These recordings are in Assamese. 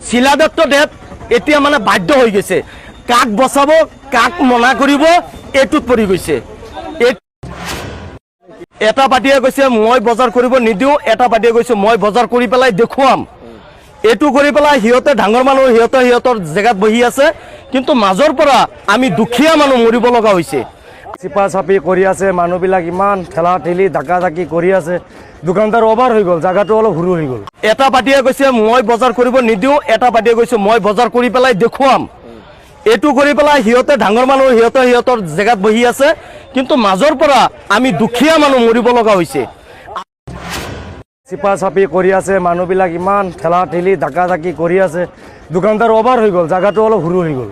শিলাদত্ত দেৱ এতিয়া মানে বাধ্য হৈ গৈছে, কাক বচাব কাক মনা কৰিব এইটোত পৰি গৈছে। এটা পাৰ্টিয়ে কৈছে মই বজাৰ কৰিব নিদিওঁ, এটা পাৰ্টিয়ে কৈছে মই বজাৰ কৰি পেলাই দেখুৱাম। এইটো কৰি পেলাই সিহঁতে ডাঙৰ মানুহ সিহঁতৰ জেগাত বহি আছে, কিন্তু মাজৰ পৰা আমি দুখীয়া মানুহ মৰিব লগা হৈছে। চিপা চাপি কৰি আছে, মানুহবিলাক ইমান ঠেলা ঠেলি ডাকা ডাকি কৰি আছে, দোকানদাৰ অভাৰ হৈ গ'ল, জাগাটো অলপ সৰু হৈ গ'ল। এটা পাৰ্টিয়ে কৈছে মই বজাৰ কৰিব নিদিওঁ, এটা পাৰ্টিয়ে কৈছে মই বজাৰ কৰি পেলাই দেখুৱাম। এইটো কৰি পেলাই সিহঁতে ডাঙৰ মানুহ সিহঁতৰ জেগাত বহি আছে, কিন্তু মাজৰ পৰা আমি দুখীয়া মানুহ মৰিব লগা হৈছে। চিপা চাপি কৰি আছে, মানুহবিলাক ইমান ঠেলা ঠেলি ডাকা ডাকি কৰি আছে, দোকানদাৰ অভাৰ হৈ গ'ল, জাগাটো অলপ সৰু হৈ গ'ল।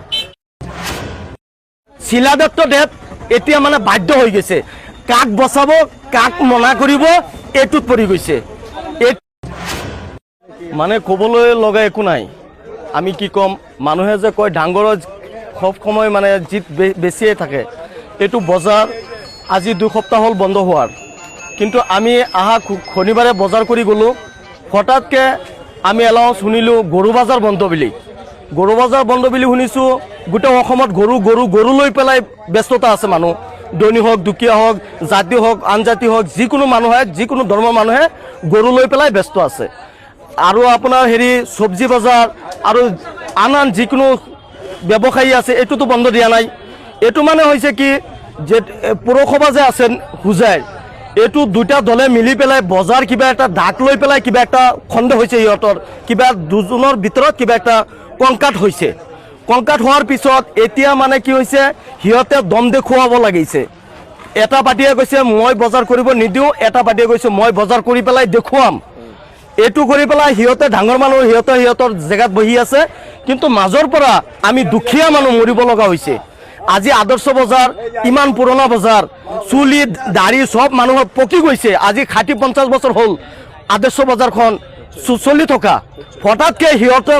শিলাদত্ত দেৱ এতিয়া মানে বাধ্য হৈ গৈছে, কাক বচাব কাক মনা কৰিব এইটোত পৰি গৈছে। মানে ক'বলৈ লগা একো নাই, আমি কি ক'ম। মানুহে যে কয় ডাঙৰৰ সব সময় মানে জিত বেছিয়ে থাকে। এইটো বজাৰ আজি 2 সপ্তাহ হ'ল বন্ধ হোৱাৰ, কিন্তু আমি অহা শনিবাৰে বজাৰ কৰি গ'লোঁ, হঠাৎকৈ আমি এলাউন্স শুনিলোঁ গৰু বজাৰ বন্ধ বুলি। গৰু বজাৰ বন্ধ বুলি শুনিছোঁ, গোটেই অসমত গৰু লৈ পেলাই ব্যস্ততা আছে মানুহ, ধনী হওক দুখীয়া হওক জাতি হওক আন জাতি হওক, যিকোনো মানুহে যিকোনো ধৰ্মৰ মানুহে গৰু লৈ পেলাই ব্যস্ত আছে। আৰু আপোনাৰ চব্জি বজাৰ আৰু আন যিকোনো ব্যৱসায়ী আছে এইটোতো বন্ধ দিয়া নাই। এইটো মানে হৈছে কি যে পৌৰসভা যে আছে হোজাইৰ, এইটো দুটা দলে মিলি পেলাই বজাৰ কিবা এটা ডাক লৈ পেলাই কিবা এটা খণ্ড হৈছে, সিহঁতৰ কিবা দুজনৰ ভিতৰত কিবা এটা কংকাট হৈছে। কংকাট হোৱাৰ পিছত এতিয়া মানে কি হৈছে, সিহঁতে দম দেখুৱাব লাগিছে। এটা পাৰ্টিয়ে কৈছে মই বজাৰ কৰিব নিদিওঁ, এটা পাৰ্টিয়ে কৈছে মই বজাৰ কৰি পেলাই দেখুৱাম। এইটো কৰি পেলাই সিহঁতে ডাঙৰ মানুহ সিহঁতৰ জেগাত বহি আছে, কিন্তু মাজৰ পৰা আমি দুখীয়া মানুহ মৰিব লগা হৈছে। আজি আদৰ্শ বজাৰ ইমান পুৰণা বজাৰ, চুলি দাড়ি সব মানুহৰ পকি গৈছে। আজি 50 বছৰ হ'ল আদৰ্শ বজাৰখন চলি থকা, হঠাৎকৈ সিহঁতে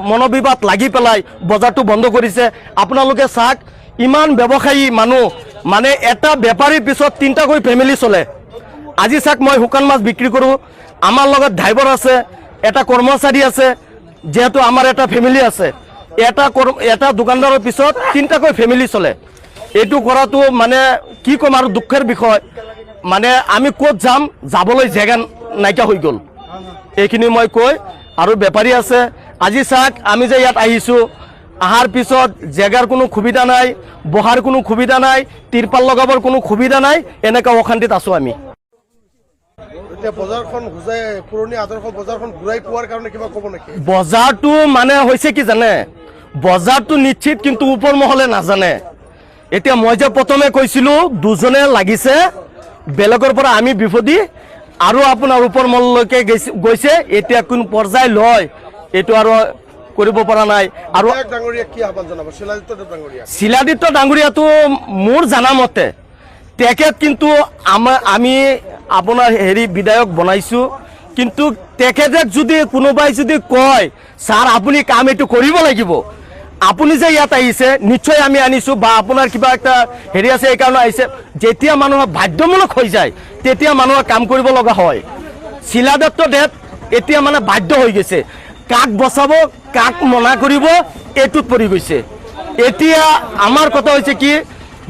মনোবিবাদ লাগি পেলাই বজাৰটো বন্ধ কৰিছে। আপোনালোকে চাওক, ইমান ব্যৱসায়ী মানুহ, মানে এটা বেপাৰীৰ পিছত 3টাকৈ ফেমিলি চলে। আজি চাওক, মই শুকান মাছ বিক্ৰী কৰোঁ, আমাৰ লগত ড্ৰাইভাৰ আছে, এটা কৰ্মচাৰী আছে, যিহেতু আমাৰ এটা ফেমিলি আছে। এটা দোকানদাৰৰ পিছত 3টাকৈ ফেমিলি চলে। এইটো কৰাটো মানে কি ক'ম আৰু দুখৰ বিষয়। মানে আমি ক'ত যাম, যাবলৈ জেগা নাইকিয়া হৈ গ'ল। এইখিনি মই কৈ, আৰু বেপাৰী আছে। আজি চাওক, আমি যে ইয়াত আহিছোঁ, অহাৰ পিছত জেগাৰ কোনো সুবিধা নাই, বহাৰ কোনো সুবিধা নাই, তিৰপাল লগাবৰ কোনো সুবিধা নাই, এনেকুৱা অশান্তিত আছোঁ আমি। বজাৰটো মানে হৈছে কি জানে, বজাৰটো নিশ্চিত, কিন্তু ওপৰ মহলে নাজানে। এতিয়া মই যে প্ৰথমে কৈছিলোঁ দুজনে লাগিছে, বেলেগৰ পৰা আমি বিপদী, আৰু আপোনাৰ ওপৰ মহললৈকে গৈছে। এতিয়া কোন পৰ্যায় লয় এইটো আৰু কৰিব পৰা নাই। আৰু শিলাদিত্য ডাঙৰীয়াটো মোৰ জানামতে তেখেত কিন্তু আমি আপোনাৰ বিধায়ক বনাইছোঁ, কিন্তু তেখেতে যদি কোনোবাই যদি কয় ছাৰ আপুনি কাম এইটো কৰিব লাগিব, আপুনি যে ইয়াত আহিছে নিশ্চয় আমি আনিছোঁ, বা আপোনাৰ কিবা একটা আছে এইকাৰণে আহিছে, যেতিয়া মানুহৰ বাধ্যমূলক হৈ যায় তেতিয়া মানুহৰ কাম কৰিব লগা হয়। শিলাদত্ত দেৱ এতিয়া মানে বাধ্য হৈ গৈছে, কাক বচাব কাক মনা কৰিব এইটোত পৰি গৈছে। এতিয়া আমাৰ কথা হৈছে কি,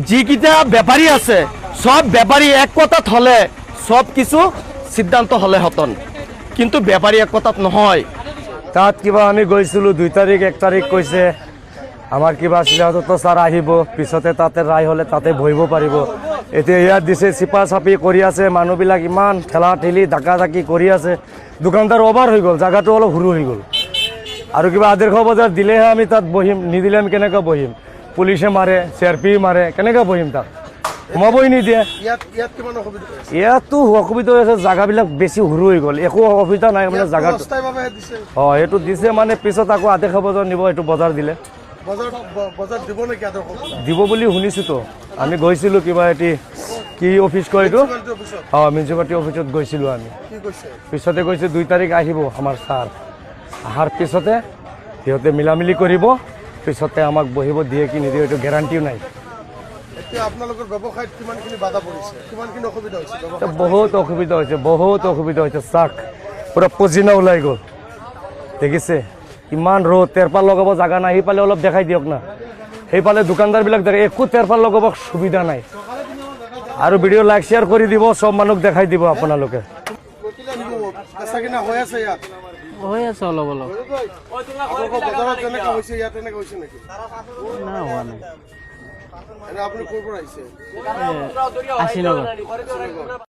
যিকেইটা বেপাৰী আছে সব বেপাৰী এক কথাত হ'লে সব কিছু সিদ্ধান্ত হ'লে হতন, কিন্তু বেপাৰী এক কথাত নহয়। তাত কিবা আমি গৈছিলোঁ 2 তাৰিখ 1 তাৰিখ কৈছে, আমাৰ কিবা শিলাদত্ত ছাৰ আহিব, পিছতে তাতে ৰায় হ'লে তাতে বহিব পাৰিব। এতিয়া ইয়াত দিছে চিপা চাপি কৰি আছে, মানুহবিলাক ইমান ঠেলা ঠেলি ডাকা ডাকি কৰি আছে, দোকানদাৰ অভাৰ হৈ গ'ল, জাগাটো অলপ সৰু হৈ গ'ল। আৰু কিবা আদৰ্শ বজাৰ দিলেহে আমি তাত বহিম, নিদিলে আমি কেনেকৈ বহিম? পুলিচে মাৰে, CRP মাৰে, কেনেকৈ বহিম? তাত সোমাবই নিদিয়ে। ইয়াতো অসুবিধা হৈ আছে, জাগাবিলাক বেছি সৰু হৈ গ'ল, একো অসুবিধা নাই মানে জাগাটো। হয়, এইটো দিছে মানে পিছত আকৌ আদৰ্শ বজাৰ নিব, এইটো বজাৰ দিলে দিব বুলি শুনিছোঁতো। আমি গৈছিলোঁ কিবা কি অফিচ কয় এইটো, মিউনিচিপালিটি অফিচত গৈছিলোঁ আমি। পিছতে কৈছে 2 তাৰিখ আহিব আমাৰ ছাৰ, অহাৰ পিছতে সিহঁতে মিলামিলি কৰিব, পিছতে আমাক বহিব দিয়ে কি নিদিয়ে এইটো গেৰাণ্টিও নাই। বহুত অসুবিধা হৈছে চাক, পুৰা পজিনা ওলাই গ'ল, দেখিছে ইমান ৰ'দ তেৰপাল লগাব জাগা নাই, সেইফালে অলপ দেখাই দিয়ক না। সেইফালে দোকানদাৰবিলাক দেখে একো তেৰপাল লগাব সুবিধা নাই। আৰু ভিডিঅ' লাইক শ্বেয়াৰ কৰি দিব, চব মানুহক দেখাই দিব আপোনালোকে। হৈ আছে অলপ অলপ, না হোৱা নাই। 80 নগৰ।